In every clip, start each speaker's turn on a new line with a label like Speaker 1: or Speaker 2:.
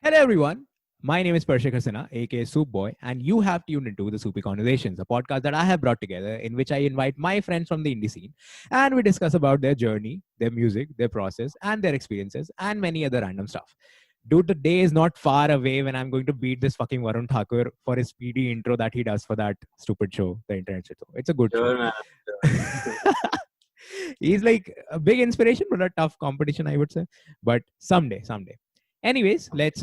Speaker 1: Hello, everyone. My name is Parshik Hasina, aka Soup Boy, and you have tuned into the Soupy Conversations, a podcast that I have brought together in which I invite my friends from the indie scene and we discuss about their journey, their music, their process, and their experiences, and many other random stuff. Dude, the day is not far away when I'm going to beat this fucking Varun Thakur for his speedy intro that he does for that stupid show, the internet show. It's a good show.
Speaker 2: Sure, man. Sure.
Speaker 1: He's like a big inspiration, but a tough competition, I would say. But someday. Anyways, let's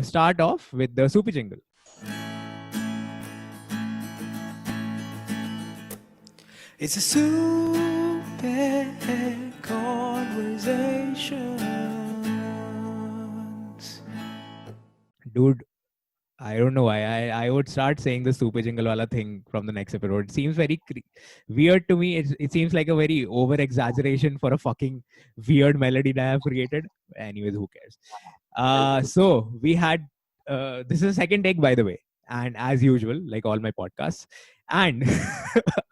Speaker 1: start off with the Soupy jingle.
Speaker 3: It's a super conversations.
Speaker 1: Dude, I don't know why. I would start saying the Super Jingle wala thing from the next episode. It seems very weird to me. It seems like a very over exaggeration for a fucking weird melody that I have created. Anyways, who cares? So we had this is a second take, by the way, and as usual, like all my podcasts, and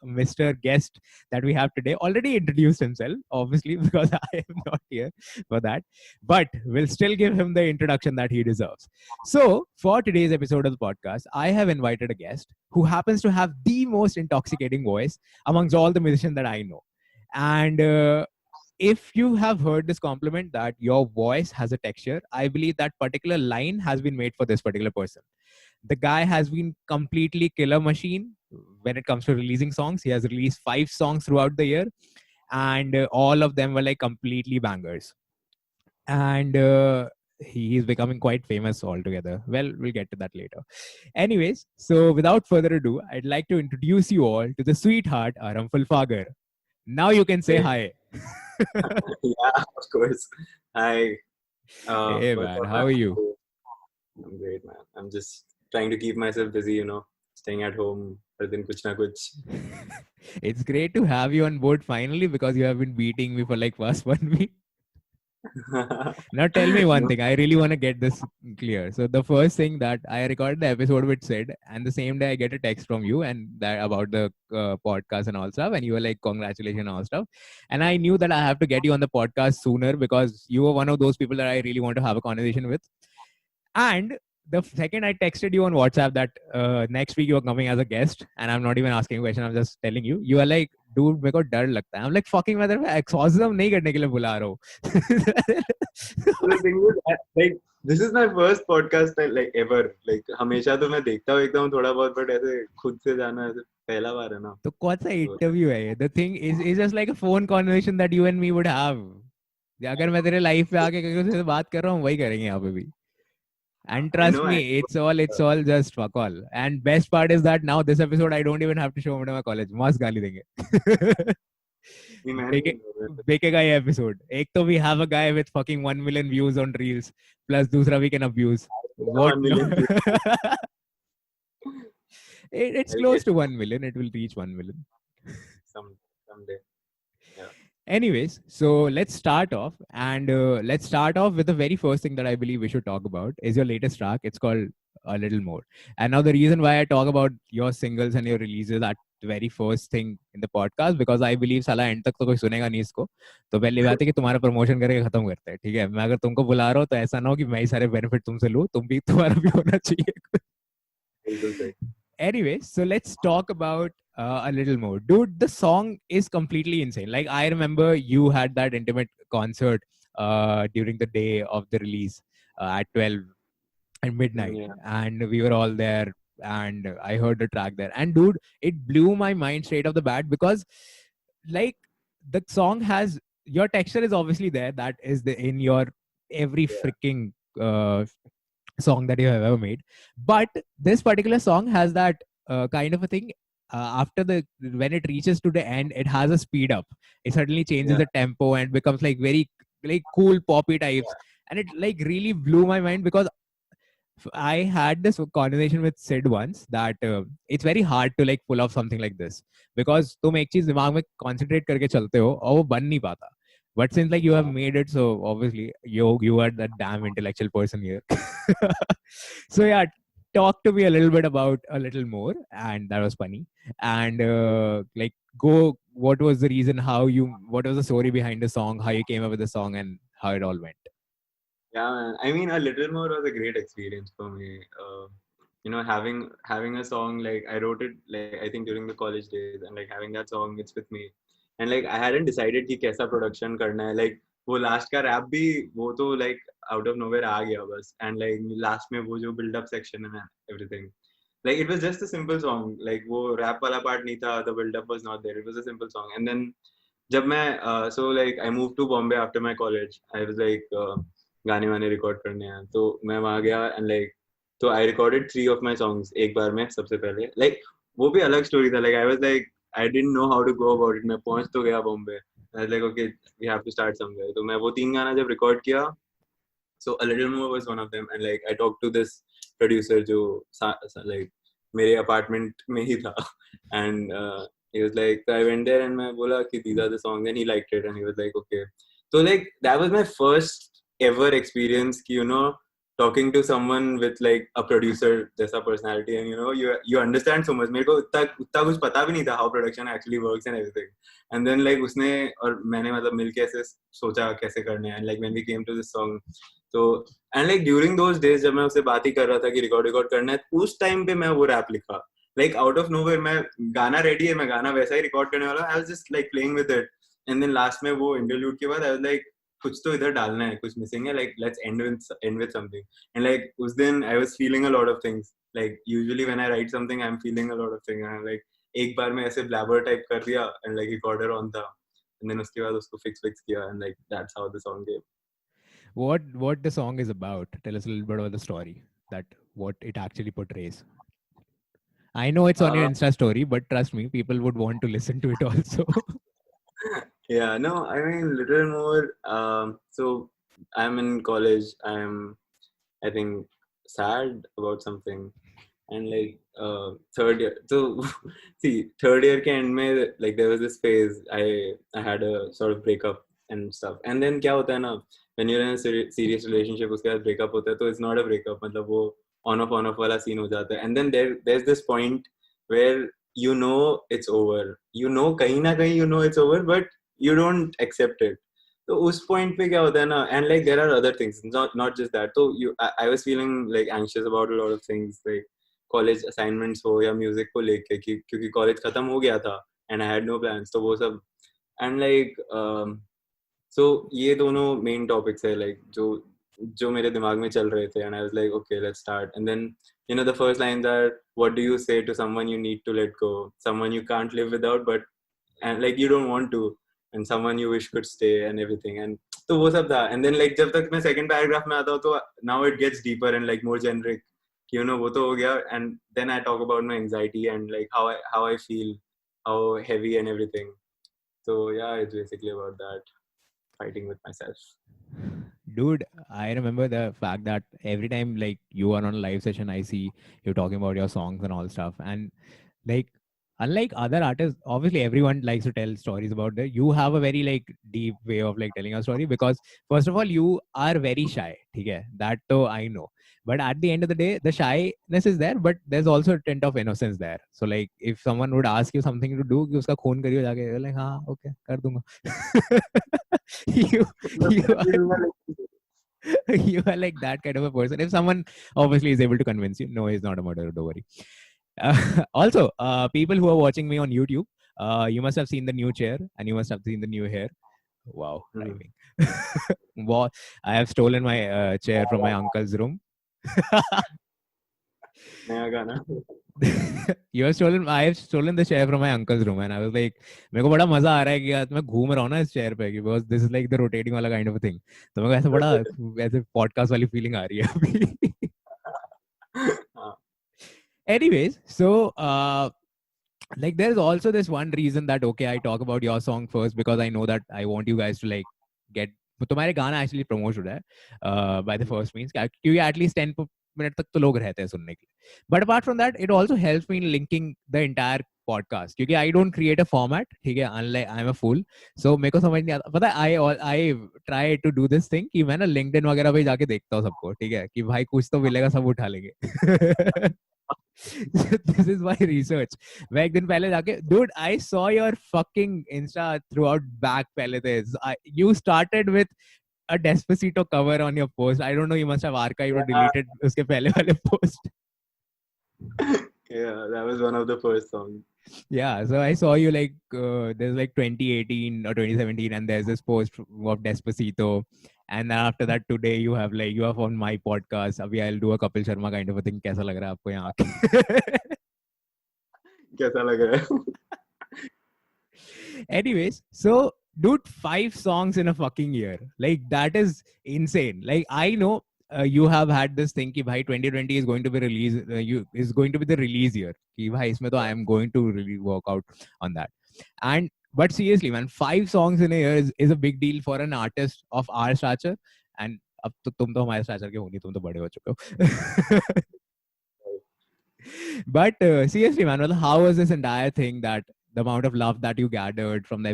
Speaker 1: Mr. Guest that we have today already introduced himself, obviously, because I am not here for that, but we'll still give him the introduction that he deserves. So, for today's episode of the podcast, I have invited a guest who happens to have the most intoxicating voice amongst all the musicians that I know, and if you have heard this compliment that your voice has a texture, I believe that particular line has been made for this particular person. The guy has been completely killer machine when it comes to releasing songs. He has released 5 songs throughout the year, and all of them were like completely bangers. And he is becoming quite famous altogether. Well, we'll get to that later. Anyways, so without further ado, I'd like to introduce you all to the sweetheart Aram Fulfagar. Now you can say hi.
Speaker 2: Yeah, of course. Hi.
Speaker 1: Hey
Speaker 2: What's
Speaker 1: man,
Speaker 2: up,
Speaker 1: how are
Speaker 2: man?
Speaker 1: you?
Speaker 2: I'm great, man. I'm just trying to keep myself busy, staying at home, हर दिन कुछ ना कुछ.
Speaker 1: It's great to have you on board finally because you have been beating me for like past 1 week. Now tell me one
Speaker 2: No,
Speaker 1: thing. I really want to get this clear. So the first thing that I recorded the episode with said, and the same day I get a text from you and that about the podcast and all stuff, and you were like, "Congratulations" and all stuff. And I knew that I have to get you on the podcast sooner because you were one of those people that I really want to have a conversation with. And the second I texted you on WhatsApp that next week you are coming as a guest, and I'm not even asking a question, I'm just telling you, you are like, dude, मेरे को डर लगता है. I'm like, fucking मैं तेरे को exorcism नहीं करने के लिए बुला रहा हूँ.
Speaker 2: the thing is, like, this is my first podcast like ever. Like, हमेशा तो मैं देखता हूँ एकदम थोड़ा बहुत, but ऐसे खुद से जाना ऐसे पहला बार है ना.
Speaker 1: तो कौन सा इंटरव्यू है ये? The thing is just like a phone conversation that you and me would have. अगर मैं तेरे लाइफ पे आके किसी से बात कर रहा हूँ वही करेंगे यहाँ पे भी. And
Speaker 2: I
Speaker 1: trust
Speaker 2: know.
Speaker 1: me, it's all just fuck all. And best part is that now this episode I don't even have to show him to my college. मस्त गाली देंगे. देखेगा ये एपिसोड. एक तो we have a guy with fucking 1 million views on reels plus दूसरा we can abuse. What?
Speaker 2: 1 million views.
Speaker 1: It's
Speaker 2: I'll
Speaker 1: close
Speaker 2: get
Speaker 1: to 1 million. It will reach 1 million.
Speaker 2: someday. Yeah.
Speaker 1: Anyways, so let's start off, and let's start off with the very first thing that I believe we should talk about is your latest track. It's called A Little More. And now the reason why I talk about your singles and your releases at the very first thing in the podcast, because I believe साला end तक तो कोई सुनेगा नहीं इसको. तो पहली बात है कि तुम्हारा प्रमोशन करके खत्म करते हैं, ठीक है? मैं अगर तुमको बुला रहा हूँ तो ऐसा ना हो कि मैं ही सारे बेनिफिट तुमसे लूँ, तुम्हारा भी होना चाहिए.
Speaker 2: बिल्कुल सही.
Speaker 1: Anyway, so let's talk about A Little More. Dude, the song is completely insane. Like, I remember you had that intimate concert during the day of the release at 12 at midnight.
Speaker 2: Yeah.
Speaker 1: And we were all there. And I heard the track there. And dude, it blew my mind straight off the bat because, like, the song has your texture is obviously there. That is in your every freaking song that you have ever made, but this particular song has that kind of a thing. After when it reaches to the end, it has a speed up. It suddenly changes
Speaker 2: Yeah.
Speaker 1: the tempo and becomes like very like cool poppy types, and it like really blew my mind because I had this conversation with Sid once that it's very hard to like pull off something like this because तुम एक चीज दिमाग में concentrate करके चलते हो और वो बन नहीं पाता. But since like you have made it, so obviously you are that damn intellectual person here. So yeah, talk to me a little bit about A Little More, and that was funny. And like what was the reason? What was the story behind the song? How you came up with the song and how it all went?
Speaker 2: Yeah, man. I mean, A Little More was a great experience for me. You know, having a song like I wrote it like I think during the college days, and like having that song, it's with me. And like I hadn't decided कि कैसा production करना है. Like वो last का rap भी वो तो like out of nowhere आ गया बस. And like last में वो जो build up section and everything. Like it was just a simple song. Like वो rap वाला part नहीं था. The build up was not there. It was a simple song. And then जब मैं so like I moved to Bombay after my college. I was like गाने वाने record करने हैं तो मैं वहाँ गया एंड लाइक तो I recorded 3 of my songs एक बार में सबसे पहले लाइक वो भी अलग स्टोरी था like I was like I didn't know how to go about it मैं पहुंच तो गया Bombay I was like okay we have to start somewhere तो मैं वो 3 गाना जब रिकॉर्ड किया so a little more was one of them and like I talk to this producer जो लाइक मेरे अपार्टमेंट में ही था and he was like I went there and मैं बोला कि these are the songs and he liked it and he was like okay so like that was my first ever experience ki, you know talking to someone with like a producer जैसा personality and you know you understand so much मेरे को उतना कुछ पता भी नहीं था how production actually works and everything and then like उसने और मैंने मतलब मिलके ऐसे सोचा कैसे करने हैं and like when we came to this song तो and like during those days जब मैं उससे बात ही कर रहा था कि रिकॉर्ड करना है उस टाइम पे मैं वो रैप लिखा like out of nowhere मैं गाना रेडी है मैं गाना वैसा ही रिकॉर्ड करने वाला I was just like playing with it and then last में वो इंटरल्यूड के बाद I was like कुछ तो इधर डालना है कुछ मिसिंग है like let's end with something and like उस दिन I was feeling a lot of things like usually when I write something I'm feeling a lot of things and like एक बार में ऐसे blabber type कर दिया and like recorder on था and then उसके बाद उसको fix किया and like that's how the song came.
Speaker 1: What the song is about? Tell us a little bit about the story, that what it actually portrays. I know it's on your Insta story, but trust me, people would want to listen to it also.
Speaker 2: Yeah, no, I mean little more. So I'm in college. I think sad about something, and like third year. So see, third year के end में like there was this phase. I had a sort of breakup and stuff. And then क्या होता है ना, when you're in a serious relationship, उसके बाद breakup होता है, तो it's not a breakup. मतलब वो on off वाला scene हो जाता है. And then there's this point where you know it's over. You know कहीं ना कहीं you know it's over, but you don't accept it. तो उस point पे क्या होता है ना, and like there are other things, not just that. So I was feeling like anxious about a lot of things, like college assignments हो या music को लेके, क्योंकि college खत्म हो गया था and I had no plans. तो वो सब and like so ये दोनों main topics है like जो मेरे दिमाग में चल रहे थे and I was like okay let's start and then you know the first lines are what do you say to someone you need to let go, someone you can't live without but and like you don't want to and someone you wish could stay and everything and तो वो सब था and then like जब तक मैं second paragraph में आता हूँ तो now it gets deeper and like more generic you know वो तो हो गया and then I talk about my anxiety and like how I feel, how heavy and everything. So yeah, it's basically about that, fighting with myself.
Speaker 1: Dude, I remember the fact that every time like you are on a live session, I see you talking about your songs and all stuff. And like, unlike other artists, obviously everyone likes to tell stories about that. You have a very like deep way of like telling a story because first of all, you are very shy. Okay? That though I know. But at the end of the day, the shyness is there, but there's also a tint of innocence there. So like, if someone would ask you something to do, कि उसका खून करियो जाके, you're like, हाँ, okay, कर दूंगा. You are like that kind of a person. If someone obviously is able to convince you, no, he's not a murderer, don't worry. Also, people who are watching me on YouTube, you must have seen the new chair and you must have seen the new hair. Wow, timing. Wow, I have stolen my chair from my uncle's room. I have stolen the chair from my uncle's room and I was like, मेरे को बड़ा मजा आ रहा है कि आज मैं घूम रहा हूँ ना इस chair पे because this is like the rotating वाला kind of a thing. तो मेरे को ऐसा बड़ा ऐसे podcast वाली feeling आ रही है अभी. Anyways, so like there's also this one reason that okay, I talk about your song first because I know that I want you guys to like get तुम्हारे गाना actually promote हो रहा है by the first means क्योंकि at least 10 minute तक तो लोग रहते हैं सुनने के लिए. But apart from that, it also helps me in linking the entire podcast क्योंकि I don't create a format, ठीक है, unlike I'm a fool. So मेरे को समझ नहीं आता, पता है I try to do this thing कि मैं ना LinkedIn वगैरह पे जाके देखता हूँ सबको, ठीक है, कि भाई कुछ तो मिलेगा सब उठा लेंगे. This is my research. मैं एक दिन पहले जाके, dude, I saw your fucking Insta throughout back पहले थे. You started with a Despacito cover on your post. I don't know, you must have archived or deleted uske pehle wale post.
Speaker 2: Yeah, that was one of the first songs.
Speaker 1: Yeah, so I saw you like there's like 2018 or 2017, and there's this post of Despacito, and then after that today you have on my podcast. Abhi I'll do a Kapil Sharma kind of a thing. कैसा लग रहा है आपको यहाँ आके?
Speaker 2: कैसा लग रहा है?
Speaker 1: Anyways, so dude, 5 songs in a fucking year, like that is insane. Like I know you have had this thing कि भाई 2020 is going to be is going to be the release year कि भाई इसमें तो I am going to really work out on that. And but seriously man, 5 songs in a year is a big deal for an artist of our stature. And अब तो तुम तो हमारे stature के हो नहीं, तुम तो बड़े हो चुके हो. But seriously man, well, how was this entire thing, that the amount of love that you gathered from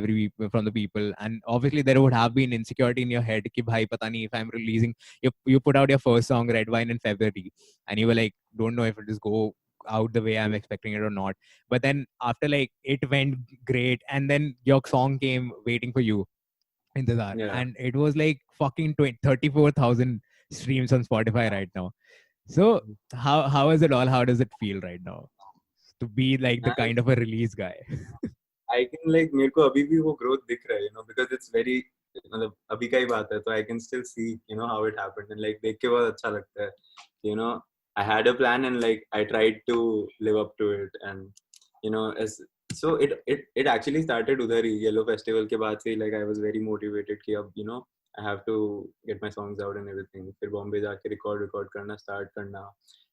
Speaker 1: from the people, and obviously there would have been insecurity in your head कि भाई पता नहीं if I'm releasing, you put out your first song Red Wine in February, and you were like, don't know if it is go out the way I'm expecting it or not. But then after like it went great, and then your song came Waiting for You, Intezar,
Speaker 2: Yeah.
Speaker 1: and it was like fucking 34,000 streams on Spotify right now. So how is it all? How does it feel right now to be like the
Speaker 2: Man,
Speaker 1: kind of a release guy?
Speaker 2: I can like मेरे को अभी भी वो growth दिख रहा है, you know, because it's very मतलब अभी का ही बात है, तो I can still see, you know, how it happened, and like देख के बहुत अच्छा लगता है, you know, I had a plan and like I tried to live up to it, and you know, as so it actually started उधर ही Yellow Festival के बाद से, like I was very motivated कि अब, you know, I have to get my songs out and everything. फिर बॉम्बे जाके record करना start करना,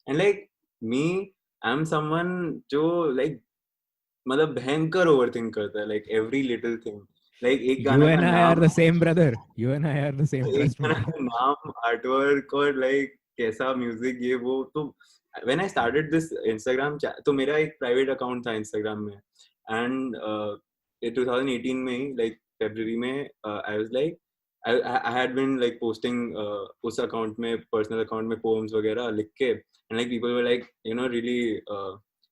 Speaker 2: and like me, I'm someone जो like मतलब भयंकर ओवरथिंक करता है, like every little thing, like एक
Speaker 1: You
Speaker 2: गाना
Speaker 1: and
Speaker 2: का
Speaker 1: I are
Speaker 2: नाम,
Speaker 1: the same, brother. You and I are the same.
Speaker 2: एक
Speaker 1: Trust me.
Speaker 2: गाना का नाम, आर्टवर्क और like कैसा म्यूजिक ये वो, तो when I started this Instagram तो मेरा एक प्राइवेट अकाउंट था Instagram में, and 2018 में ही like February में I was like I had been like posting उस अकाउंट में, पर्सनल अकाउंट में poems वगैरह लिख के, and like people were like, you know, really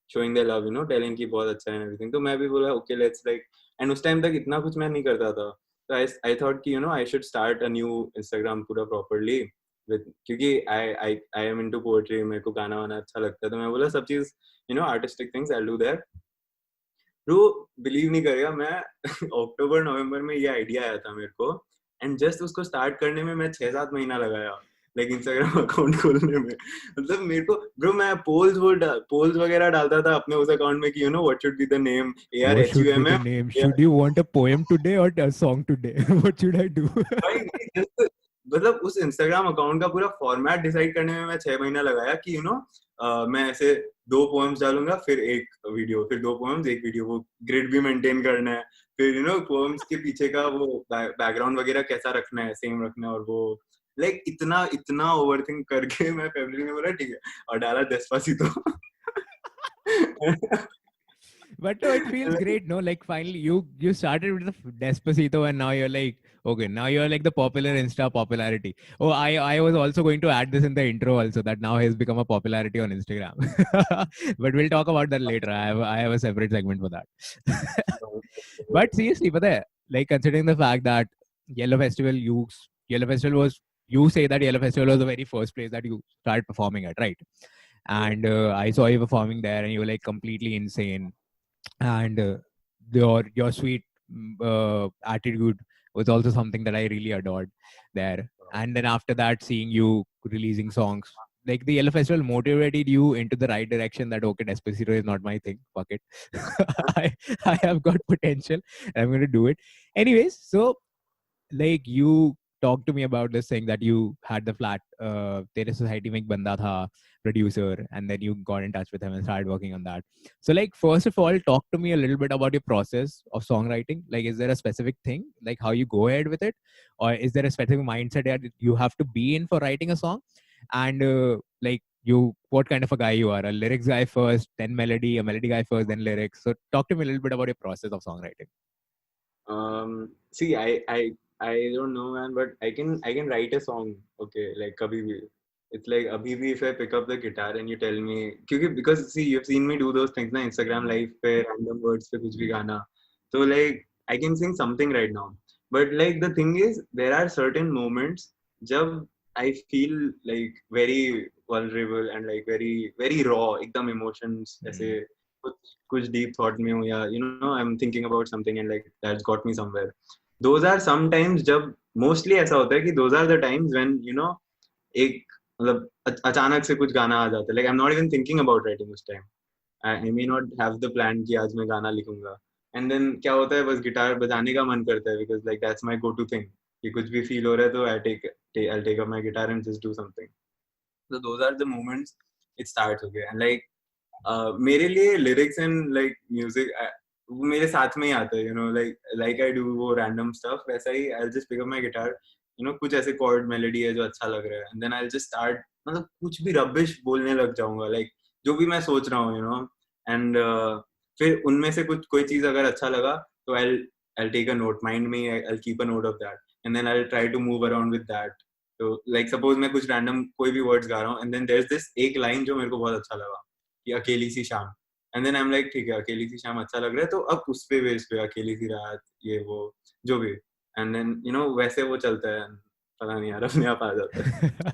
Speaker 2: showing their love, you know, telling कि बहुत अच्छा है and everything, तो मैं भी बोला okay let's like, and उस टाइम तक इतना कुछ मैं नहीं करता था, so I thought कि, you know, I should start a new Instagram पूरा properly with, क्योंकि I am into poetry, मेरे को गाना वाना अच्छा लगता है, तो मैं बोला सब चीज, you know, artistic things I'll do there. Bro believe नहीं करेगा, मैं अक्टूबर नवंबर में ये आइडिया आया था मेरे को, एंड जस्ट उसको स्टार्ट करने में मैं 6-7 महीना लगाया, लाइक इंस्टाग्राम अकाउंट खोलने में, मतलब मेरे को ब्रो मैं पोल्स वगैरह डालता था अपने उस अकाउंट में कि you know what should be the name,
Speaker 1: What should be the
Speaker 2: ARHUMM,
Speaker 1: name? Should you want a poem today or a song today? What should I do?
Speaker 2: भाई just मतलब उस इंस्टाग्राम अकाउंट का पूरा format decide करने में मैं 6 महीना लगाया कि यू नो मैं ऐसे 2 पोएम्स डालूंगा, फिर एक वीडियो, फिर 2 पोएम्स एक वीडियो, वो ग्रिड भी मेंटेन करना है, फिर यू नो पोएम्स के पीछे का वो बैकग्राउंड वगैरह कैसा रखना है, सेम रखना है, और वो लाइक इतना ओवरथिंक करके मैं फरवरी में बोला ठीक है, और डाला Despacito.
Speaker 1: But no, it feels great, no? Like finally you started with the Despacito, and now you're like, okay, now you're like the popular Insta popularity. Oh, I was also going to add this in the intro also, that now he's become a popularity on Instagram. But we'll talk about that later. I have a separate segment for that. But seriously, but like considering the fact that Yellow Festival was, you say that Yellow Festival was the very first place that you started performing at, right? And I saw you performing there, and you were like completely insane. And your sweet attitude was also something that I really adored there. And then after that, seeing you releasing songs, like the Yellow Festival motivated you into the right direction, that okay, Despacito is not my thing, fuck it. I have got potential, I'm going to do it anyways. So like you talk to me about this thing that you had the flat Tere Society mein ek banda tha producer, and then you got in touch with him and started working on that. So like first of all, talk to me a little bit about your process of songwriting. Like is there a specific thing, like how you go ahead with it, or is there a specific mindset that you have to be in for writing a song? And like you, what kind of a guy you are, a lyrics guy first, then melody, a melody guy first, then lyrics? So talk to me a little bit about your process of songwriting.
Speaker 2: See, I don't know, man, but I can write a song, okay, like kabhi bhi. It's like abhi bhi if I pick up the guitar and you tell me, because see, you've seen me do those things na Instagram live pe random words pe kuch bhi gana, so like I can sing something right now, But like the thing is, there are certain moments जब I feel like very vulnerable and like very very raw, एकदम emotions ऐसे कुछ deep thought में हूँ या I'm thinking about something and like that's got me somewhere. Those are sometimes जब mostly ऐसा होता है कि those are the times when एक मतलब अचानक से कुछ गाना आ जाता है. Like I'm not even thinking about writing उस time. I may not have the plan कि आज मैं गाना लिखूंगा. And then क्या होता है बस गिटार बजाने का मन करता है because like that's my go-to thing. कि कुछ भी feel हो रहा है तो I'll take up my guitar and just do something. So those are the moments it starts. Okay, and like मेरे लिए lyrics and like music वो मेरे साथ में ही आता है. Like I do वो random stuff. वैसा ही I'll just pick up my guitar. कुछ ऐसे chord melody है जो अच्छा लग रहा है and then I'll just start मतलब कुछ भी rubbish बोलने लग जाऊंगा. Like जो भी मैं सोच रहा हूँ and फिर उनमें से कुछ कोई चीज अगर अच्छा लगा तो I'll take a note. Mind me, I'll keep a note of that and then I'll try to move around with that. तो like suppose मैं कुछ random कोई भी words गा रहा हूँ and then there's this एक line जो मेरे को बहुत अच्छा लगा कि अकेली सी शाम and then I'm like ठीक है अकेली सी शाम अच्छा लग रहा है तो अब उस पे बेस पे अकेली सी रात ये वो जो भी and then वैसे वो चलता है पता नहीं यार अपने आप आ जाता है.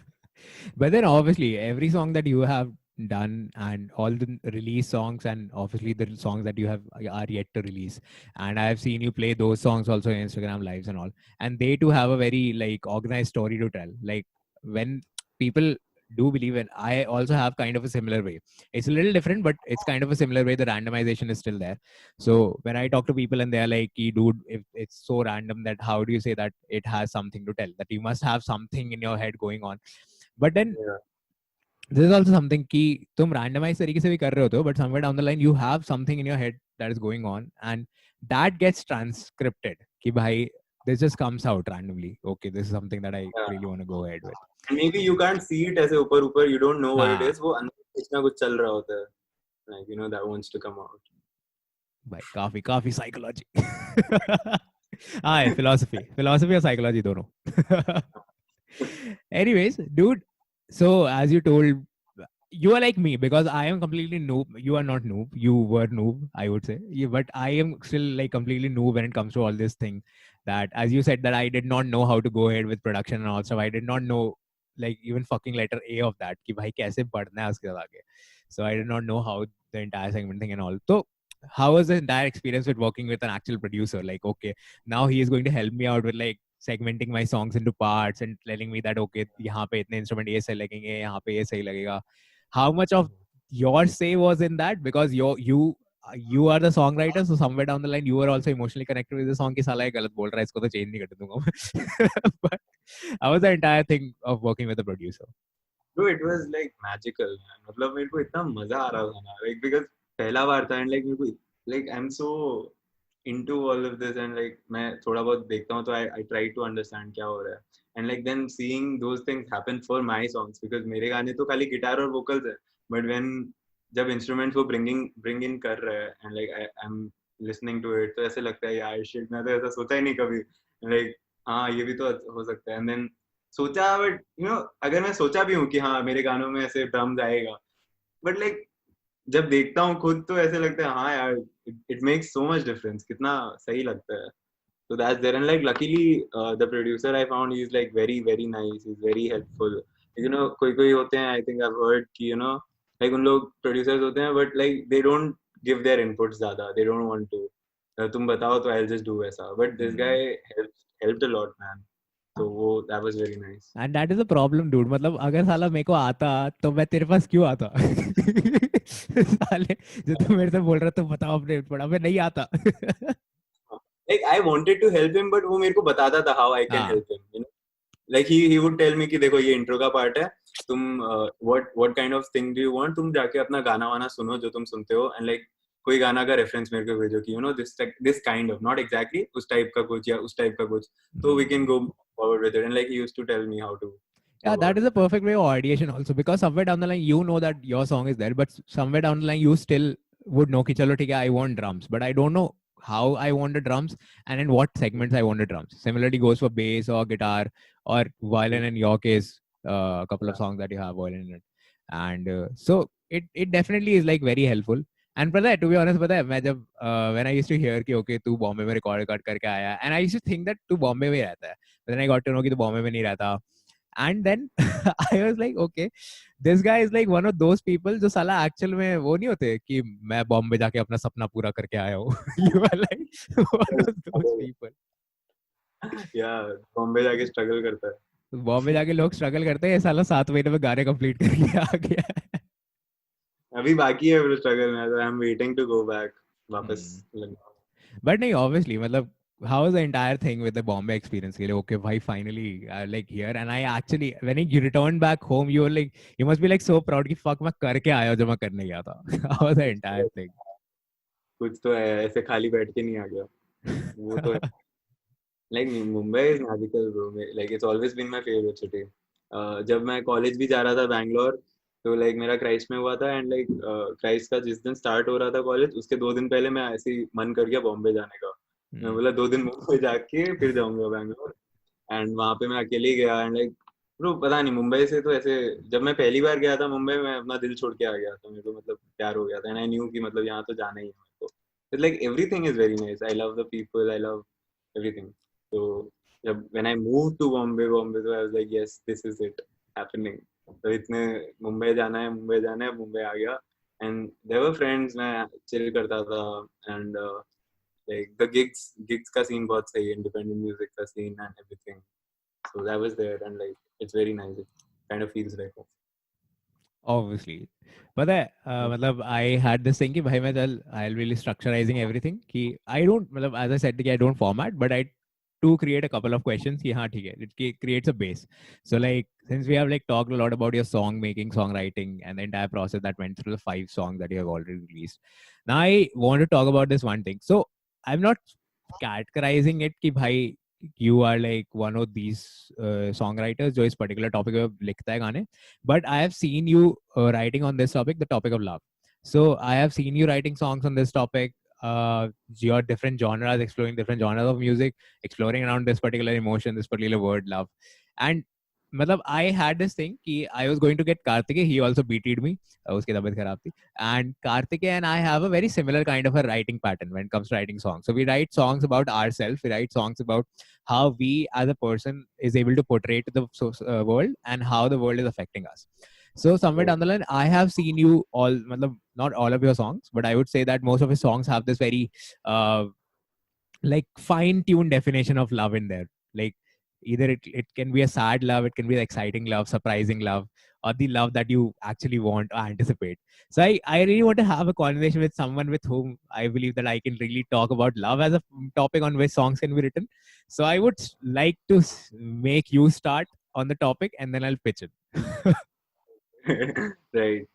Speaker 1: But then obviously every song that you have done and all the release songs and obviously the songs that you have are yet to release, and I have seen you play those songs also in Instagram lives and all, and they too have a very like organized story to tell. Like when people do believe in, I also have kind of a similar way. It's a little different, but it's kind of a similar way. The randomization is still there. So when I talk to people and they're like, dude, if it's so random, that how do you say that it has something to tell, that you must have something in your head going on. But then
Speaker 2: Yeah.
Speaker 1: this is also something कि तुम randomized तरीके से भी कर रहे होते हो, but somewhere down the line you have something in your head that is going on and that gets transcripted कि भाई this just comes out randomly. Okay, this is something that I really want to go ahead with.
Speaker 2: And maybe you can't see it ऐसे ऊपर you don't know what it
Speaker 1: हाँ.
Speaker 2: is. वो अंदर कुछ ना कुछ चल रहा होता है like that wants to come out.
Speaker 1: भाई काफी psychology. हाँ, philosophy और psychology दोनों. Anyways, dude, so as you told, you are like me because I am completely noob. You are not noob. You were noob, I would say. But I am still like completely noob when it comes to all this thing. That, as you said, that I did not know how to go ahead with production and all stuff. I did not know like even fucking letter A of that. कि भाई कैसे बढ़ना है उसके आगे. So I did not know how the entire segment thing and all. So how was the entire experience with working with an actual producer? Like, okay, now he is going to help me out with like segmenting my songs into parts and telling me that okay, यहाँ पे इतने instrument ये सही लगेंगे, यहाँ पे ये सही लगेगा. How much of your say was in that? Because you are the songwriter, so somewhere down the line you were also emotionally connected with the song. कि साला ये गलत बोल रहा है, इसको तो change नहीं करने दूंगा मैं. But how was the entire thing of working with a producer?
Speaker 2: Bro, it was like magical, man. मतलब मेरे को इतना मजा आ रहा था ना, like because पहला बार था and like मेरे को like I'm so into all of this and like मैं थोड़ा बहुत देखता हूँ तो I try to understand क्या हो रहा है and like then seeing those things happen for my songs because मेरे गाने तो खाली गिटार और vocals है but when जब instruments वो bring in कर रहा है and like I'm listening to it तो ऐसे लगता है यार shit मैं तो ऐसा सोचा ही नहीं कभी like हाँ ये भी तो हो सकता है and then सोचा बट अगर मैं सोचा भी हूँ कि हाँ मेरे गानों में ऐसे ड्रम्स आएगा बट लाइक जब देखता हूँ खुद तो ऐसे लगता है हाँ यार it makes so much difference कितना सही लगता है so that's there and like luckily the producer I found he's like very very nice he's very helpful कोई होते हैं I think I've heard कि like उन लोग producers होते हैं but like they don't give their inputs ज़्यादा they don't want to तुम बताओ तो I'll just do वैसा but this guy helped a lot man so that was very nice
Speaker 1: And that is a problem, dude. मतलब अगर साला मेरे को आता तो मैं तेरे पास क्यों आता? साले जो तू मेरे से बोल रहा तो बताओ अपने पड़ा मैं नहीं आता.
Speaker 2: like I wanted to help him but वो मेरे को बताता था how I can help him like he would tell me कि देखो ये intro का part है तुम what kind of thing do you want तुम जाके अपना गाना वाना सुनो जो तुम सुनते हो and like कोई गाना का रेफरेंस मेरे को भेजो कि this kind of not exactly उस टाइप का कुछ या उस टाइप का कुछ तो we can go forward with it and like he used to tell me how to
Speaker 1: Yeah, that is a perfect way of ideation also because somewhere down the line you know that your song is there, but somewhere down the line you still would know कि चलो ठीक है I want drums, but I don't know how I want the drums and in what segments I want the drums. Similarly goes for bass or guitar or violin in your case, a couple of songs that you have violin in it, and so it definitely is like very helpful. And पता है, to be honest, पता है मैं जब when I used to hear कि okay तू बॉम्बे में record करके आया, and I used to think that तू बॉम्बे में ही रहता है, but then I got to know कि तू बॉम्बे में नहीं रहता, and then I was like okay, this guy is like one of those people जो साला actual में वो नहीं होते कि मैं बॉम्बे जाके अपना सपना पूरा करके आया हूँ. You are like one of those people.
Speaker 2: Yeah, Bombay जाके स्ट्रगल करता है.
Speaker 1: बॉम्बे जाके लोग स्ट्रगल करते हैं, ये साला 7 महीने में गाने कंप्लीट करके आ गया है.
Speaker 2: अभी बाकी है वो स्ट्रगल में, तो I am waiting to go back वापस लगना.
Speaker 1: But नहीं, obviously, मतलब how was the entire thing with the Bombay experience? के लिए okay, भाई finally like here, and I actually when you returned back home, you were like, you must be like so proud कि fuck मैं करके आया हूँ जो मैं करने गया था. How was the entire thing?
Speaker 2: कुछ तो है, ऐसे खाली बैठ के नहीं आ गया. वो तो है. Like Mumbai is magical, bro. Like it's always been my favorite city. जब मैं कॉलेज भी जा रहा था बैंगलोर, तो लाइक मेरा क्राइस्ट में हुआ था, एंड लाइक क्राइस्ट का जिस दिन स्टार्ट हो रहा था कॉलेज, उसके 2 दिन पहले मैं ऐसे ही मन कर गया बॉम्बे जाने का. मैं बोला 2 दिन मुंबई जाके फिर जाऊंगा बैंगलोर, एंड वहां पे मैं अकेले ही गया. एंड लाइक ब्रो पता नहीं, मुंबई से तो ऐसे जब मैं पहली बार गया था मुंबई में, अपना दिल छोड़ के आ गया था. मेरे को मतलब प्यार हो गया था, एंड आई न्यू कि मतलब यहाँ तो जाना ही है मेरे को. Like everything is very nice. I love the people, I love everything. So when I moved to Bombay, so I was like, yes, this is it happening. So इतने मुंबई जाना है, मुंबई आ गया. And there were friends, मैं chill करता था, and like the gigs का scene बहुत सही है, independent music का scene and everything. So that was there, and like it's very nice. It kind of feels like home.
Speaker 1: Obviously, but मतलब I had this thing कि भाई मैं चल I'll really structurizing everything कि I don't मतलब as I said कि I don't format, but I to create a couple of questions कि हाँ ठीक है, it creates a base. So like since we have like talked a lot about your song making, songwriting, and the entire process that went through the 5 songs that you have already released, now I want to talk about this one thing. So I'm not categorizing it कि भाई you are like one of these songwriters जो इस particular topic पे लिखता है गाने, but I have seen you writing on this topic, the topic of love. So I have seen you writing songs on this topic, your different genres, exploring different genres of music, exploring around this particular emotion, this particular word, love. And मतलब I had this thing कि I was going to get Karthike, he also BT'd me, उसकी तबीयत खराब थी, and Karthike and I have a very similar kind of a writing pattern when it comes to writing songs. So we write songs about ourselves, we write songs about how we as a person is able to portray to the world and how the world is affecting us. So somewhere down the line, I have seen you all, not all of your songs, but I would say that most of his songs have this very like fine-tuned definition of love in there. Like either it can be a sad love, it can be exciting love, surprising love, or the love that you actually want or anticipate. So I really want to have a conversation with someone with whom I believe that I can really talk about love as a topic on which songs can be written. So I would like to make you start on the topic and then I'll pitch it.
Speaker 2: Right.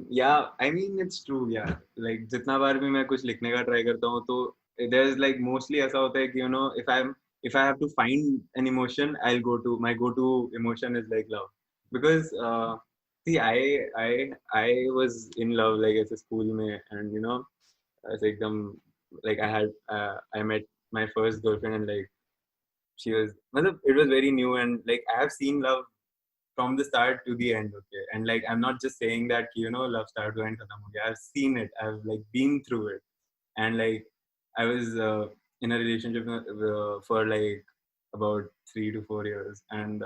Speaker 2: Yeah, I mean it's true. Yeah, like जितना बार भी मैं कुछ लिखने का try करता हूँ, तो there's like mostly ऐसा होता है कि you know if I have to find an emotion, I'll my go-to emotion is like love, because see I was in love like as a school में, and you know as एकदम like I met my first girlfriend, and like she was मतलब it was very new, and like I have seen love from the start to the end, okay, and like I'm not just saying that you know love started and khatam ho gaya. I've seen it, I've like been through it, and like I was in a relationship for like about 3 to 4 years, and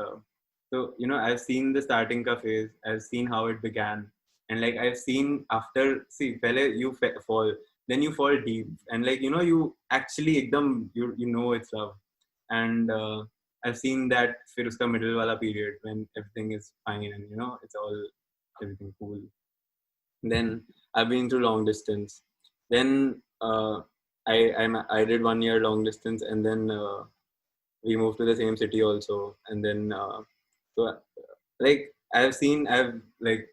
Speaker 2: so you know I've seen the starting ka phase, I've seen how it began, and like I've seen after, see pehle you fall, then you fall deep, and like you know you actually ekdam you know it's love, and I've seen that फिर उसका middle वाला period when everything is fine and you know it's all everything cool. Then I've been through long distance. Then I did 1 year long distance, and then we moved to the same city also. And then so like I've like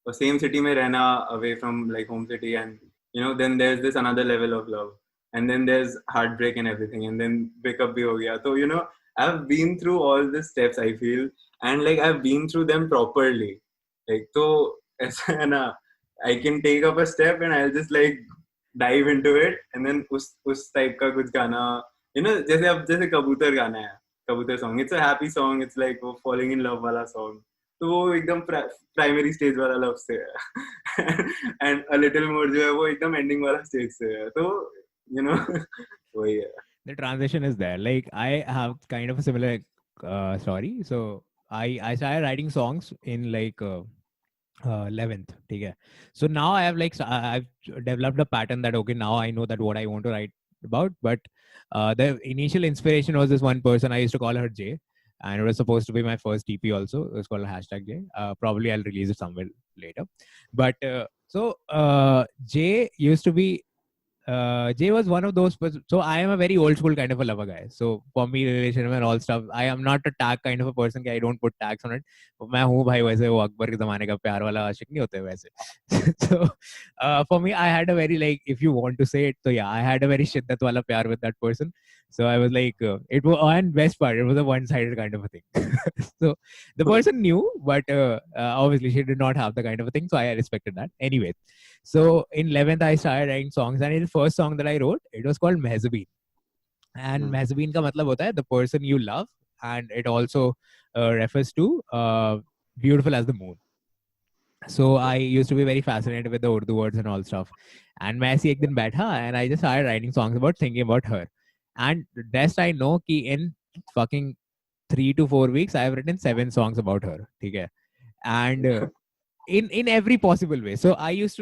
Speaker 2: the same city में रहना away from like home city, and you know then there's this another level of love, and then there's heartbreak and everything, and then breakup bhi ho gaya. So you know I've been through all the steps, I feel, and like I've been through them properly. Like so, ऐसा है ना, I can take up a step and I'll just like dive into it, and then उस type का कुछ गाना, you know, जैसे कबूतर गाना है, कबूतर song. It's a happy song. It's like वो falling in love वाला song. तो वो एकदम प्राइमरी स्टेज वाला लव से है एंड अ लिटिल मोर जो है वो एकदम एंडिंग वाला स्टेज से है, तो यू नो वही है.
Speaker 1: The transition is there. Like I have kind of a similar story. So I started writing songs in like 11th. Okay. So now I have like I've developed a pattern that okay, now I know that what I want to write about. But the initial inspiration was this one person. I used to call her J, and it was supposed to be my first EP also. It was called #J. Probably I'll release it somewhere later. But J used to be Jay was one of those. So I am a very old school kind of a lover guy. So for me, relationship and all stuff, I am not a tag kind of a person. I don't put tags on it. मैं हूँ भाई वैसे वो अकबर के ज़माने का प्यार वाला आशिक नहीं होते वैसे. So for me, I had a very like, if you want to say it, so yeah, I had a very शिद्दत वाला प्यार with that person. So I was like, it was, and best part, it was a one-sided kind of a thing. So the person knew, but obviously she did not have the kind of a thing. So I respected that. Anyway, so in 11th, I started writing songs, and the first song that I wrote, it was called Mehzabeen. And Mehzabeen का मतलब होता है the person you love, and it also refers to beautiful as the moon. So I used to be very fascinated with the Urdu words and all stuff. And मैं ऐसे एक दिन बैठा and I just started writing songs about thinking about her. And rest I know कि in fucking 3 to 4 weeks, I have written 7 songs about her. ठीक है? And in every possible way. So I used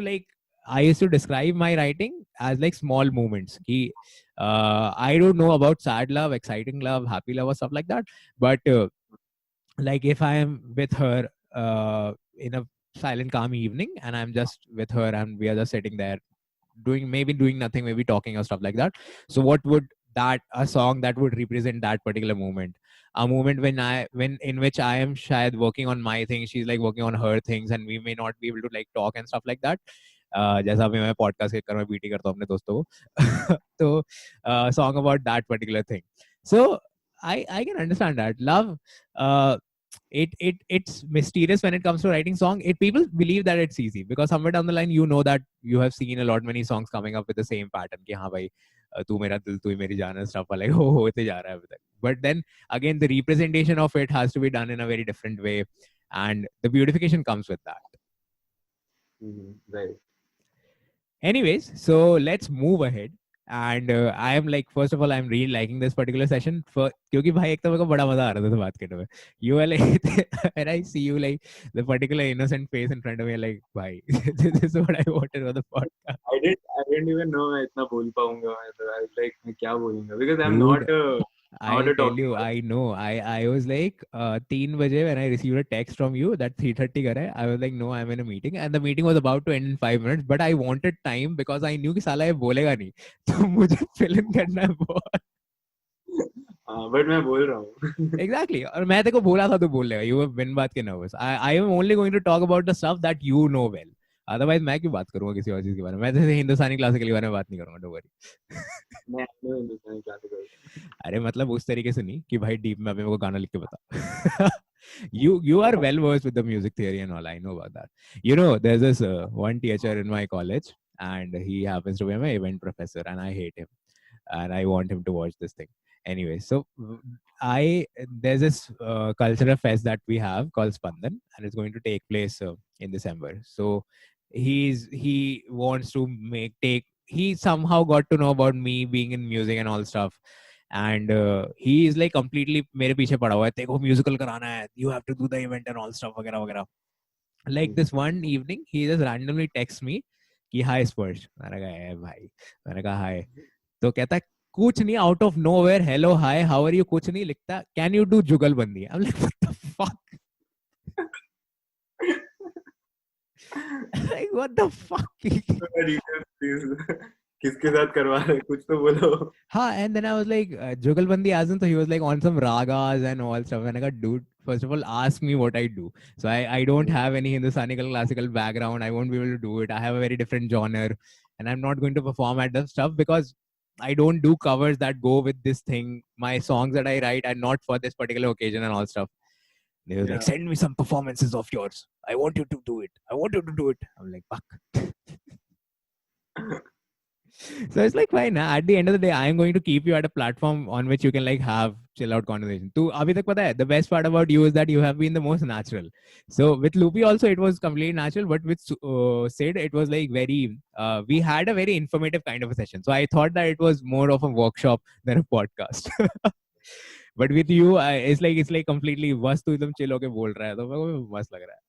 Speaker 1: to describe my writing as like small moments. I don't know about sad love, exciting love, happy love, or stuff like that. But like if I am with her in a silent, calm evening, and I'm just with her, and we are just sitting there doing nothing, maybe talking or stuff like that. So what would a song that would represent that particular moment? A moment when in which I am shayad working on my things, she's like working on her things, and we may not be able to like talk and stuff like that. जैसा अभी मैं podcast कर मैं BT करता हूँ अपने दोस्तों को तो song about that particular thing. So I can understand that love. It's mysterious when it comes to writing song. People believe that it's easy because somewhere down the line you know that you have seen a lot many songs coming up with the same pattern कि हाँ भाई तू मेरा दिल तू ही मेरी जान है stuff like होते जा रहा है अभी तक. But then again the representation of it has to be done in a very different way, and the beautification comes with that.
Speaker 2: Right.
Speaker 1: Anyways, so let's move ahead. And I am like, first of all, I'm really liking this particular session क्योंकि भाई एक तो मेरे को बड़ा मजा आ रहा था बात करने में. You are like, and I see you like the particular innocent face in front of me, like, भाई, this is what I wanted for the podcast.
Speaker 2: I didn't even know मैं इतना बोल पाऊंगा. I was like मैं क्या बोलूंगा because I'm
Speaker 1: Dude,
Speaker 2: not
Speaker 1: I'll tell you, I know. I was like 3 बजे when I received a text from you that 3:30 कर है. I was like, no, I'm in a meeting, and the meeting was about to end in 5 minutes, but I wanted time because I knew कि साला ये बोलेगा नहीं, तो मुझे fill in करना है बहुत.
Speaker 2: but मैं बोल रहा हूँ.
Speaker 1: Exactly. और मैं तेरे को बोला था तो बोल लेगा. You have been बात के nervous. I am only going to talk about the stuff that you know well. Otherwise मैं क्यों बात करूंगा किसी और चीज के बारे में. मैं जैसे हिंदुस्तानी क्लासिकल के बारे में बात नहीं करूंगा. Don't worry.
Speaker 2: मैं हिंदुस्तानी क्लासिकल.
Speaker 1: अरे मतलब उस तरीके से नहीं कि भाई डीप में अभी मेरे को गाना लिख के बता. you are well versed with the music theory and all. I know about that. You know, there's this one teacher in my college, and he happens to be my event professor, and I hate him, and I want him to watch this thing. Anyway, so there's this cultural fest that we have called Spandan, and it's going to take place in December. So he wants to he somehow got to know about me being in music and all stuff, and he is like completely मेरे पीछे पड़ा हुआ है. तेरे को musical कराना है, you have to do the event and all stuff वगैरह वगैरह. Like this one evening he just randomly texts me कि हाय स्पर्श. मैंने कहा है भाई. मैंने कहा हाय. तो कहता है कुछ नहीं, out of nowhere, hello hi how are you, कुछ नहीं लिखता, can you do jugalbandi. I am like what the fuck. like what the fuck.
Speaker 2: किसके साथ करवा रहे, कुछ तो बोलो.
Speaker 1: हाँ, and then I was like जुगलबंदी as in, so he was like on some ragas and all stuff. And I got, dude, first of all, ask me what I do. So I don't have any Hindustani classical background. I won't be able to do it. I have a very different genre, and I'm not going to perform at the stuff because I don't do covers that go with this thing. My songs that I write are not for this particular occasion and all stuff. They were like, send me some performances of yours. I want you to do it. I want you to do it. I'm like, fuck. So it's like fine. At the end of the day, I am going to keep you at a platform on which you can like have chill out conversation. To abhi tak pata hai, the best part about you is that you have been the most natural. So with Loopy also it was completely natural, but with Sid it was like very. We had a very informative kind of a session. So I thought that it was more of a workshop than a podcast. But with you, it's like completely बस तू एकदम chill होके बोल रहा है तो मेरे को मस्त लग रहा है.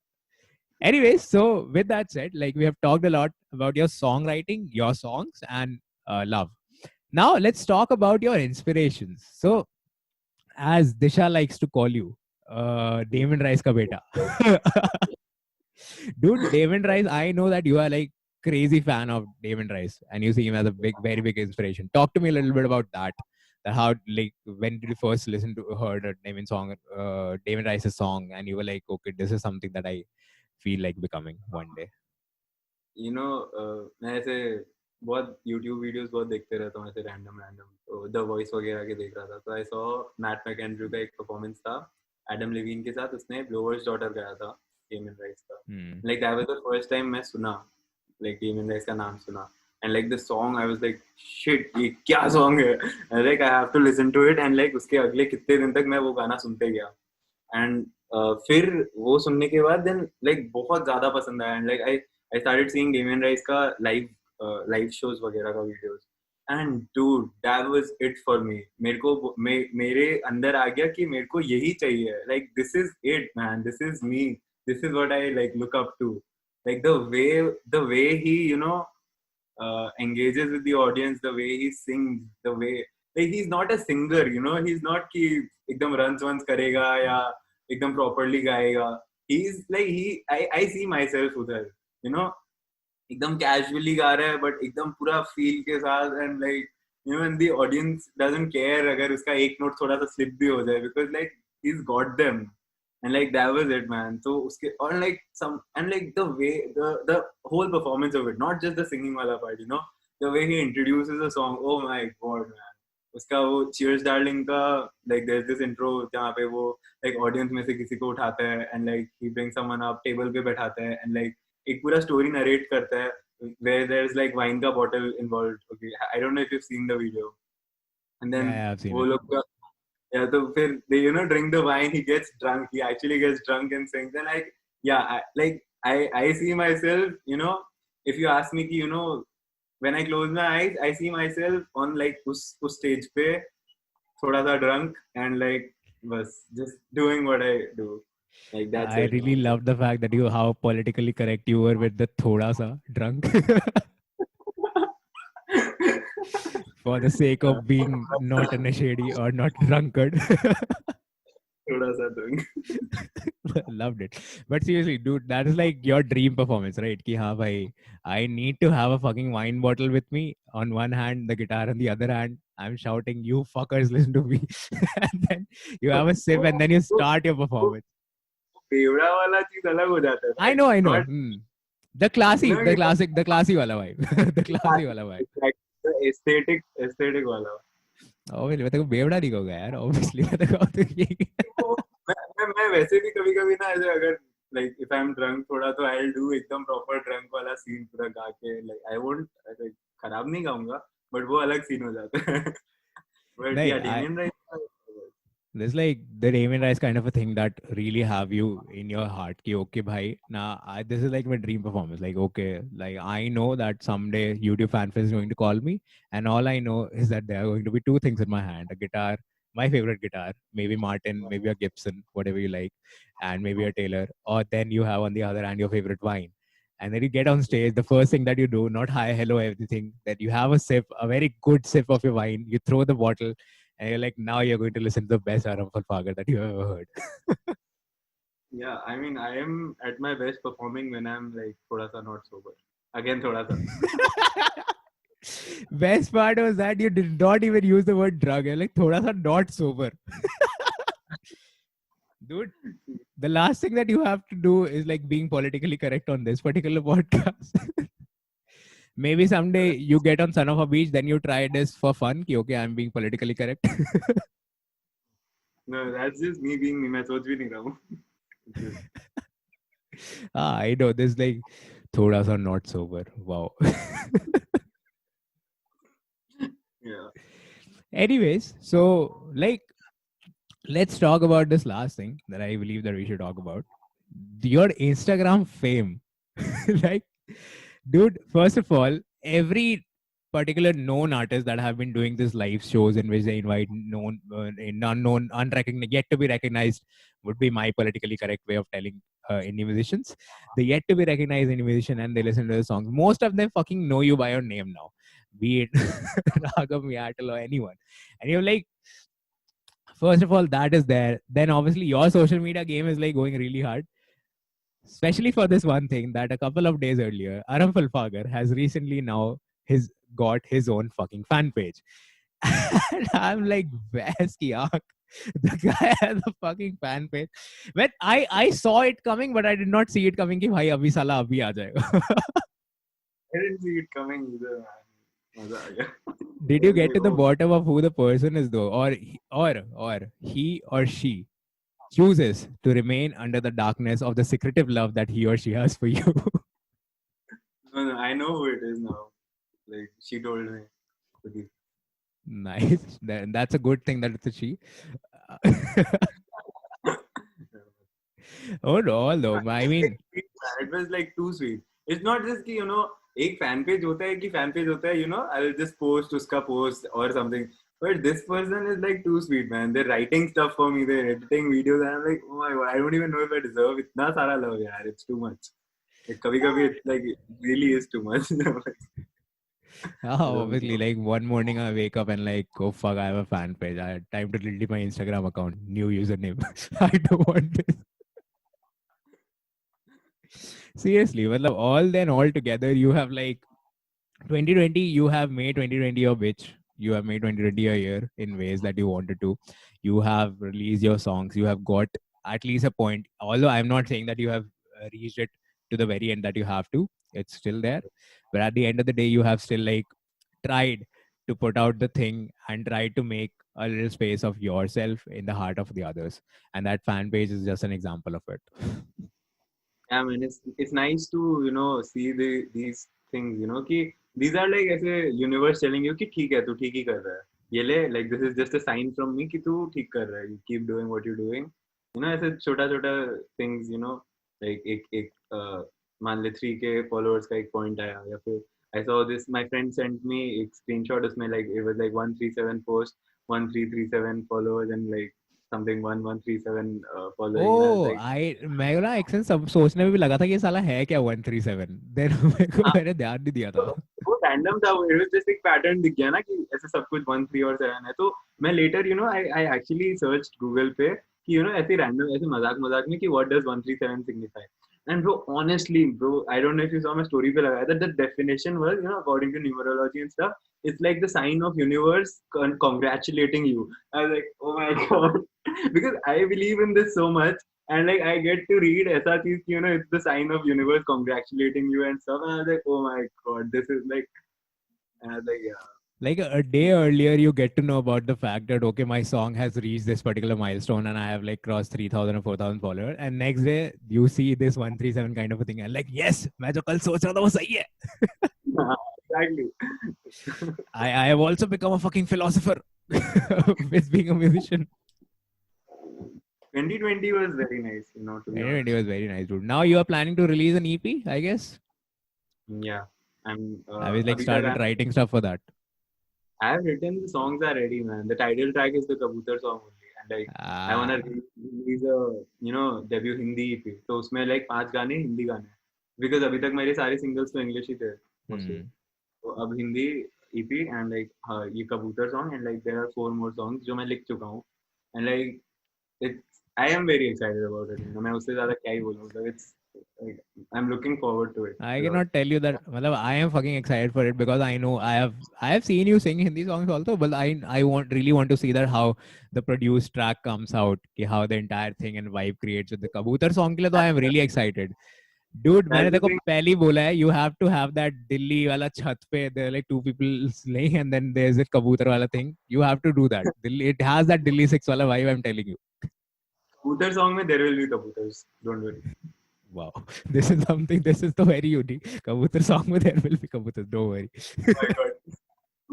Speaker 1: Anyways, so with that said, like we have talked a lot about your songwriting, your songs, and love. Now let's talk about your inspirations. So, as Disha likes to call you, Damon Rice ka beta. Dude, Damon Rice, I know that you are like crazy fan of Damon Rice and you see him as a big, very big inspiration. Talk to me a little bit about that. How like when did you first listen to heard a Damon Rice's song, and you were like, okay, this is something that I feel like becoming one day.
Speaker 2: You know, मैं ऐसे बहुत YouTube videos बहुत देखते रहता हूँ ऐसे random तो the voice वगैरह के देख रहा था तो आई सॉ मैट मैकेंड्रू का एक परफॉर्मेंस था एडम लेविन के साथ उसने ब्लोवर्स डॉटर गाया था डेमन राइस का like that was the first time मैं सुना लाइक डेमन राइस का नाम सुना and like the song I was like shit ये क्या सॉन्ग है like I have to listen to it and like उसके अगले कितने दिन तक मैं वो गाना सुनते गया एंड फिर वो सुनने के बाद देन लाइक बहुत ज्यादा पसंद आया and like I started seeing Damien Rice का live shows वगैरह का videos and dude that was it for me मेरे अंदर आ गया कि मेरे को यही चाहिए like this is it man this is me this is what I like look up to like the way he you know engages with the audience the way he sings the way like he's not a singer you know he's not कि एकदम runs करेगा या एकदम properly गाएगा he's like I see myself उधर you know एकदम casually गा रहा है but एकदम पूरा feel के साथ and like you know and the audience doesn't care अगर उसका एक note थोड़ा सा slip भी हो जाए because like he's got them and like that was it man so उसके और like some and like the way the whole performance of it not just the singing वाला part you know the way he introduces a song oh my god man उसका वो Cheers Darling का like there's this intro जहाँ पे वो like audience में से किसी को उठाता है and like he brings someone up table पे बैठाता है and like एक पूरा स्टोरी नरेट करता है where there's like wine का bottle involved okay I don't know if you've seen the video and then वो लोग का yeah तो फिर they you know drink the wine he gets drunk he actually gets drunk and sings and like yeah I see myself you know if you ask me कि you know when I close my eyes I see myself on like उस stage पे थोड़ा सा drunk and like बस just doing what I do like that's
Speaker 1: I
Speaker 2: it.
Speaker 1: really loved the fact that how politically correct you were with the thoda sa drunk for the sake of being not a nashedi or not drunkard.
Speaker 2: Thoda sa drunk.
Speaker 1: Loved it. But seriously, dude, that is like your dream performance, right? Ki haan bhai, I need to have a fucking wine bottle with me. On one hand, the guitar on the other hand, I'm shouting, you fuckers, listen to me. And then you have a sip and then you start your performance.
Speaker 2: पेवड़ा वाला चीज अलग हो जाता है
Speaker 1: I know the classy वाला vibe the classy वाला vibe
Speaker 2: like the aesthetic वाला
Speaker 1: obviously मैं तेरे को बेवड़ा नहीं कहूँगा यार obviously मैं तेरे को
Speaker 2: मैं वैसे भी कभी ना ऐसे अगर like if I'm drunk थोड़ा तो I'll do एकदम proper drunk वाला scene पूरा गा के like I won't like खराब नहीं गाऊंगा but वो अलग scene हो जाता है but yeah Damien Rice
Speaker 1: there's like the Damien Rice kind of a thing that really have you in your heart ki okay bhai now this is like my dream performance like okay like I know that someday YouTube FanFest is going to call me and all I know is that there are going to be two things in my hand a guitar my favorite guitar maybe Martin maybe a Gibson whatever you like and maybe a Taylor or then you have on the other hand your favorite wine and then you get on stage the first thing that you do not hi hello everything that you have a sip a very good sip of your wine you throw the bottle and you're like, now you're going to listen to the best Aram Falfagar that you ever heard.
Speaker 2: Yeah, I mean, I am at my best performing when I'm like thoda sa not sober. Again, thoda sa.
Speaker 1: Best part was that you did not even use the word drug. You're like, thoda sa not sober. Dude, the last thing that you have to do is like being politically correct on this particular podcast. Maybe someday you get on Son of a Beach, then you try this for fun. Ki, okay, I'm being politically correct.
Speaker 2: No, that's just me being me. मैं सोच भी नहीं रहा हूँ.
Speaker 1: I know this like thoda sa not sober. Wow. Anyways, so like, let's talk about this last thing that I believe that we should talk about. Your Instagram fame. Like, dude, first of all, every particular known artist that have been doing these live shows in which they invite known, unknown, unrecognized, yet to be recognized would be my politically correct way of telling indie musicians. They yet to be recognized indie musician and they listen to the songs. Most of them fucking know you by your name now, be it Raghav Miatal or anyone. And you're like, first of all, that is there. Then obviously your social media game is like going really hard. Especially for this one thing that a couple of days earlier, Aram Falfagar has recently now got his own fucking fan page. And I'm like, best yak. The guy has a fucking fan page. When I saw it coming, but I did not see it coming. Ki bhai abhi sala abhi aa jayega.
Speaker 2: I didn't see it coming either, man. मजा आ गया.
Speaker 1: Did you get to the bottom of who the person is though, or he or she chooses to remain under the darkness of the secretive love that he or she has for you?
Speaker 2: No, I know who it is now. Like, she told me. Okay.
Speaker 1: Nice. That's a good thing that it's a she. Oh no, though. I mean,
Speaker 2: It was like too sweet. It's not just कि, एक fan page होता है कि fan page होता है, I'll just post उसका post or something. But this person is like too sweet, man. They're writing stuff for me, they're editing videos, and I'm like, oh my god, I don't even know if I deserve इतना सारा love, यार. It's too much. Like, कभी-कभी it's like, it really is too much.
Speaker 1: obviously, like one morning I wake up and like, oh fuck, I have a fan page. I had time to delete my Instagram account. New username. I don't want this. Seriously, well, all together, you have like 2020, you have made 2020 your bitch. You have made 2020 a year in ways that you wanted to. You have released your songs. You have got at least a point. Although I'm not saying that you have reached it to the very end that you have to. It's still there. But at the end of the day, you have still like tried to put out the thing and tried to make a little space of yourself in the heart of the others. And that fan page is just an example of it.
Speaker 2: Yeah, man, it's nice to see these things, कि these are like ऐसे universe telling you कि ठीक है, तू ठीक ही कर रहा है. ये ले, like this is just a sign from me कि तू ठीक कर रहा है. You keep doing what you're doing. ऐसे छोटा things, like एक मान ले 3K followers का एक point आया, या फिर I saw this, my friend sent me एक screenshot, उसमें like it was like 137 posts, 1337 followers, and like something 1137 following.
Speaker 1: मैं ना एक सब सोचने में भी लगा था कि ये साला है क्या 137. देन मेरे को मैंने ध्यान नहीं दिया था.
Speaker 2: वो रैंडम था, वो जस्ट एक पैटर्न दिख गया ना कि ऐसे सब कुछ 1 3 और 7 है. तो मैं later I actually searched Google पे कि ऐसे रैंडम ऐसे मजाक में कि what does 137 signify. And bro, honestly, I don't know if you saw my story पे लगाया that the definition was, according to numerology and stuff, it's like the sign of universe congratulating you. I was like, oh my god, because I believe in this so much, and like I get to read ऐसा चीज कि it's the sign of universe congratulating you and stuff, and I was like, oh my god, this is like, and I was like, yeah.
Speaker 1: Like a day earlier, you get to know about the fact that, okay, my song has reached this particular milestone and I have like crossed 3,000 or 4,000 followers. And next day, you see this 137 kind of a thing. And like, yes, मैं जो कल सोच रहा था वो सही है.
Speaker 2: Exactly.
Speaker 1: I have also become a fucking philosopher with being a musician.
Speaker 2: 2020 was very nice, to be
Speaker 1: 2020
Speaker 2: honest.
Speaker 1: was very nice, dude. Now you are planning to release an EP, I guess.
Speaker 2: Yeah,
Speaker 1: I was like started writing stuff for that.
Speaker 2: I have written, the songs are ready, man. The title track is the Kabutar song only, and like I wanna release a debut Hindi EP. तो उसमें like 5 गाने हिंदी गाने, because अभी तक मेरे सारे singles तो English ही थे mostly. तो अब हिंदी EP and like ये Kabutar song, and like there are 4 more songs जो मैं लिख चुका हूँ, and like I am very excited about it. मैं उससे ज़्यादा क्या ही बोलूँ, मतलब it's like, I'm looking forward to it.
Speaker 1: I cannot tell you that. I am fucking excited for it because I know I have seen you sing Hindi songs also, but I really want to see that how the produced track comes out, how the entire thing and vibe creates with the Kabutar song के लिए तो I am really excited. Dude, मैंने देखो पहले ही बोला है, you have to have that Delhi वाला छत पे, there are like 2 people slaying and then there's a Kabutar वाला thing. You have to do that. It has that Delhi 6 वाला vibe, I'm telling you.
Speaker 2: Kabutar song में there will be Kabutars, don't worry.
Speaker 1: Wow, this is the very unique Kabutar song where there will be Kabutars, don't worry.
Speaker 2: Oh my god,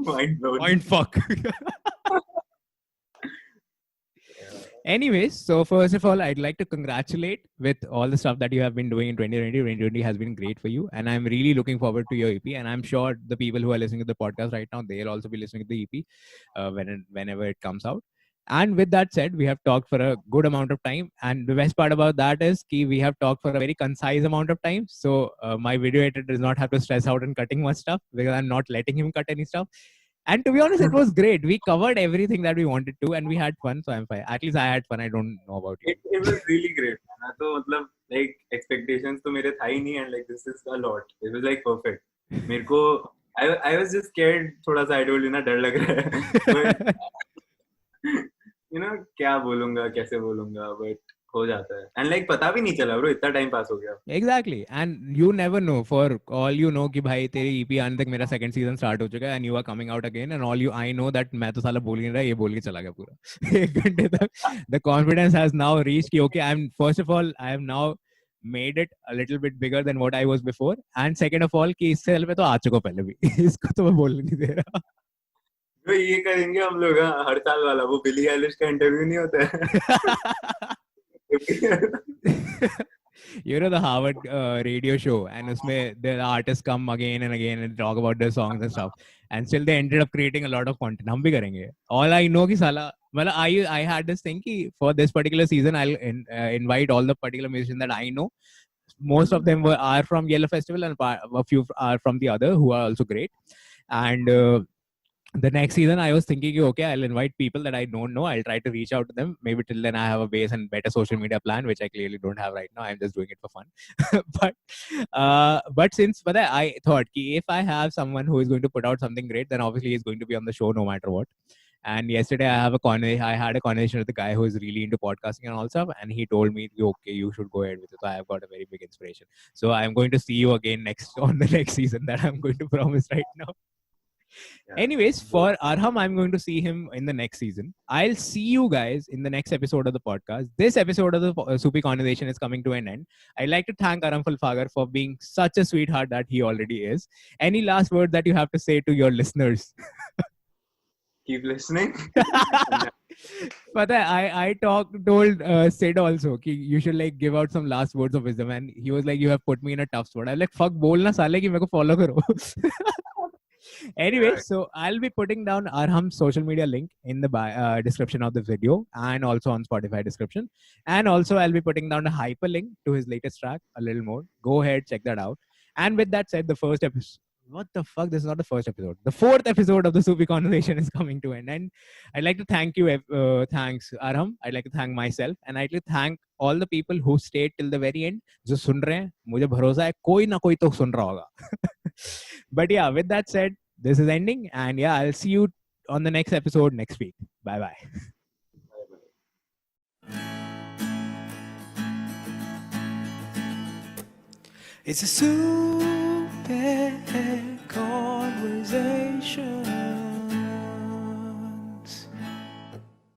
Speaker 2: mind blown.
Speaker 1: Mind fuck. Anyways, so first of all, I'd like to congratulate with all the stuff that you have been doing in 2020. 2020 has been great for you, and I'm really looking forward to your EP. And I'm sure the people who are listening to the podcast right now, they'll also be listening to the EP whenever it comes out. And with that said, we have talked for a good amount of time, and the best part about that is that we have talked for a very concise amount of time. So my video editor does not have to stress out in cutting much stuff because I'm not letting him cut any stuff. And to be honest, it was great. We covered everything that we wanted to, and we had fun. So I'm fine. At least I had fun. I don't know about you.
Speaker 2: It was really great. मैं तो मतलब like expectations तो मेरे था ही नहीं, and like this is a lot. It was like perfect. मेरे को I was just scared थोड़ा सा. I told you ना, डर लग रहा है. But you know क्या बोलूँगा, कैसे बोलूँगा, but हो जाता है. And like पता भी नहीं चला bro, इतना time pass हो गया.
Speaker 1: Exactly. And you never know. For all you know कि भाई तेरी EP आने तक मेरा second season start हो चुका है and you are coming out again, and all I know that मैं तो साला बोल ही नहीं रहा, ये बोल के चला गया पूरा 1 घंटे तक. The confidence has now reached कि okay, first of all I have now made it a little bit bigger than what I was before, and second of all कि इससे पहले तो आ चुका पहले भी इसको तो मैं बोलने नहीं दे रहा.
Speaker 2: तो ये करेंगे हम लोग हर साल वाला, वो बिली आइलिश का इंटरव्यू नहीं होता है.
Speaker 1: You know the Harvard radio show, and usme the artists come again and again and talk about their songs and stuff, and still they ended up creating a lot of content. हम भी करेंगे. All I know कि साला मतलब I had this thing कि for this particular season I'll invite all the particular musicians that I know. Most of them are from Yellow Festival, and a few are from the other who are also great. And the next season I was thinking, okay, I'll invite people that I don't know. I'll try to reach out to them. Maybe till then I have a base and better social media plan, which I clearly don't have right now. I'm just doing it for fun. but since I thought if I have someone who is going to put out something great, then obviously he's going to be on the show no matter what. And yesterday I had a conversation with a guy who is really into podcasting and all stuff, and he told me, okay, you should go ahead with it. So I have got a very big inspiration. So I'm going to see you again on the next season. That I'm going to promise right now.
Speaker 2: Yeah.
Speaker 1: Anyways, for Arham, I'm going to see him in the next season. I'll see you guys in the next episode of the podcast. This episode of the Soupy Conversation is coming to an end. I'd like to thank Arham Falfagar for being such a sweetheart that he already is. Any last word that you have to say to your listeners?
Speaker 2: Keep listening.
Speaker 1: But I told Sid also कि you should like give out some last words of wisdom, and he was like, you have put me in a tough spot. I'm like, fuck, बोलना साले कि मेरे को follow करो. Anyway, so I'll be putting down Arham's social media link in the description of the video, and also on Spotify description. And also I'll be putting down a hyperlink to his latest track, A Little More. Go ahead, check that out. And with that said, the first episode, what the fuck? This is not the first episode. The fourth episode of the Soupy Conversation is coming to an end. I'd like to thank you. Thanks, Arham. I'd like to thank myself, and I'd like to thank all the people who stayed till the very end. जो सुन रहे हैं, मुझे भरोसा है कोई ना कोई तो सुन रहा होगा. But yeah, with that said, this is ending, and yeah, I'll see you on the next episode next week. Bye bye.
Speaker 3: It's a super